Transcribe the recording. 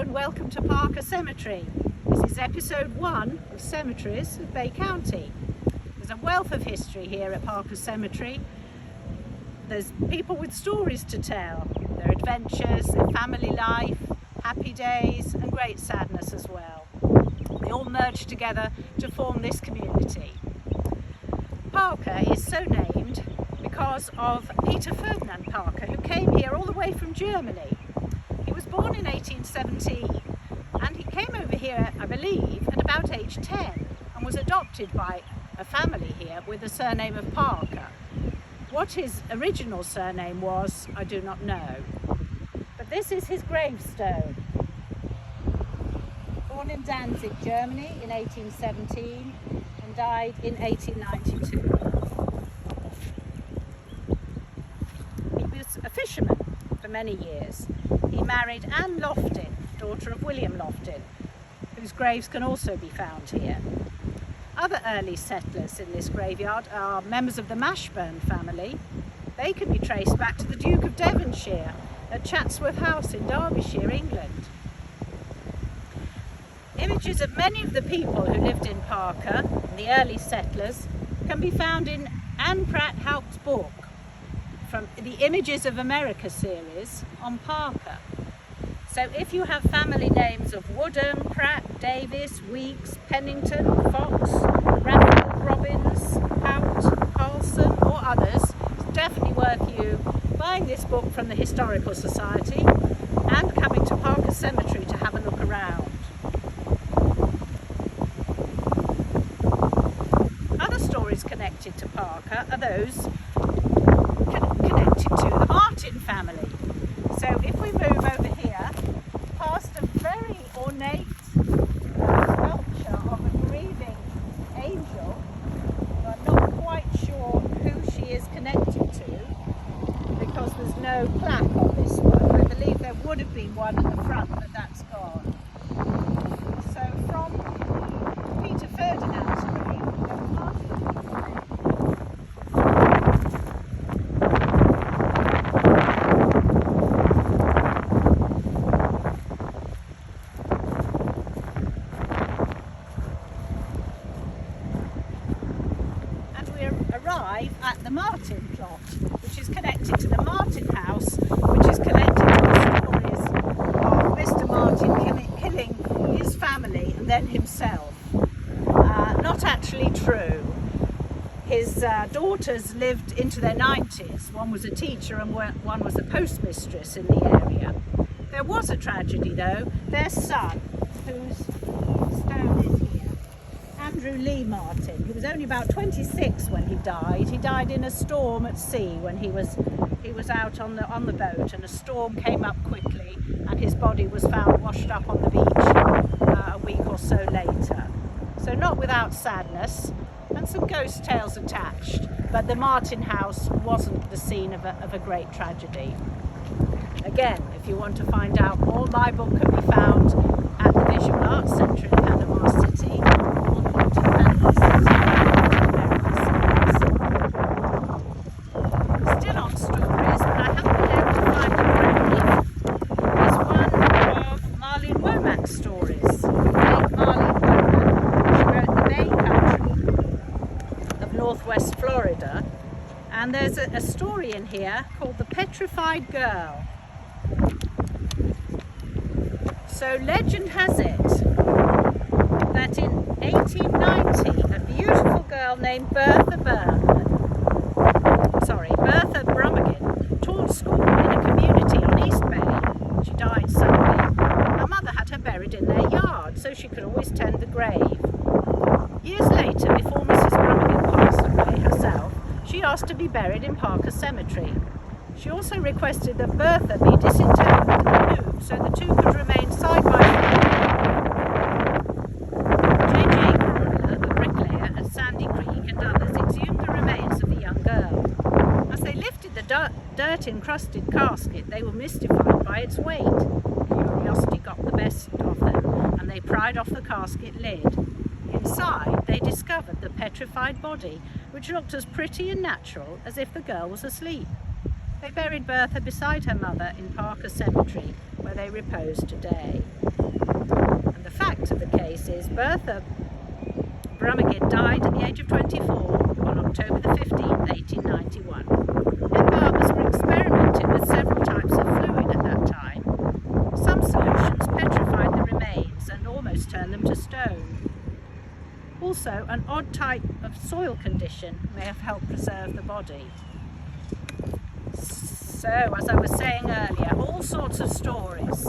and welcome to Parker Cemetery. This is episode 1 of Cemeteries of Bay County. There's a wealth of history here at Parker Cemetery. There's people with stories to tell, their adventures, their family life, happy days and great sadness as well. They all merge together to form this community. Parker is so named because of Peter Ferdinand Parker, who came here all the way from Germany. He was born in 1817 and he came over here, I believe, at about age 10 and was adopted by a family here with the surname of Parker. What his original surname was, I do not know. But this is his gravestone. Born in Danzig, Germany in 1817 and died in 1892. He was a fisherman for many years. He married Anne Loftin, daughter of William Loftin, whose graves can also be found here. Other early settlers in this graveyard are members of the Mashburn family. They can be traced back to the Duke of Devonshire at Chatsworth House in Derbyshire, England. Images of many of the people who lived in Parker, the early settlers, can be found in Anne Pratt Haupt's book from the Images of America series on Parker. So if you have family names of Woodham, Pratt, Davis, Weeks, Pennington, Fox, Raffle, Robbins, Haupt, Carlson or others, it's definitely worth you buying this book from the Historical Society and coming to Parker Cemetery to have a look around. Other stories connected to Parker are those connected to the Martin family. So if we move over here, past a very ornate sculpture of a grieving angel, I'm not quite sure who she is connected to because there's no plaque on this one. I believe there would have been one in the front, but that's gone. So from Peter Ferdinand's grave, we go past at the Martin plot, which is connected to the Martin house, which is connected to the stories of Mr. Martin killing his family and then himself. Not actually true. His daughters lived into their 90s. One was a teacher and one was a postmistress in the area. There was a tragedy though. Their son, whose stone is here, Andrew Lee Martin, who was only about 26 when he died. He died in a storm at sea when he was out on the boat, and a storm came up quickly and his body was found washed up on the beach a week or so later. So not without sadness and some ghost tales attached, but the Martin house wasn't the scene of a great tragedy. Again, if you want to find out more, my book can be found at the Visual Arts Centre in Panama City. Still on stories, but I haven't been able to find a grave, is one of Marlene Womack's stories. Late Marlene Womack. She wrote The Bay Country of Northwest Florida, and there's a story in here called The Petrified Girl. So legend has it that in 1890 a beautiful girl named Bertha Brummagem taught school in a community on East Bay. She died suddenly. Her mother had her buried in their yard so she could always tend the grave. Years later, before Mrs. Brummagem passed away herself, she asked to be buried in Parker Cemetery. She also requested that Bertha be disinterred and moved so the two could remain side by side. J.J. Coroner, the bricklayer at Sandy Creek, and others exhumed the remains of the young girl. As they lifted the dirt-encrusted casket, they were mystified by its weight. Curiosity got the best of them, and they pried off the casket lid. Inside, they discovered the petrified body, which looked as pretty and natural as if the girl was asleep. They buried Bertha beside her mother in Parker Cemetery, where they repose today. cases, Bertha Brummagem died at the age of 24 on October the 15th, 1891. And barbers were experimenting with several types of fluid at that time. Some solutions petrified the remains and almost turned them to stone. Also, an odd type of soil condition may have helped preserve the body. So, as I was saying earlier, all sorts of stories.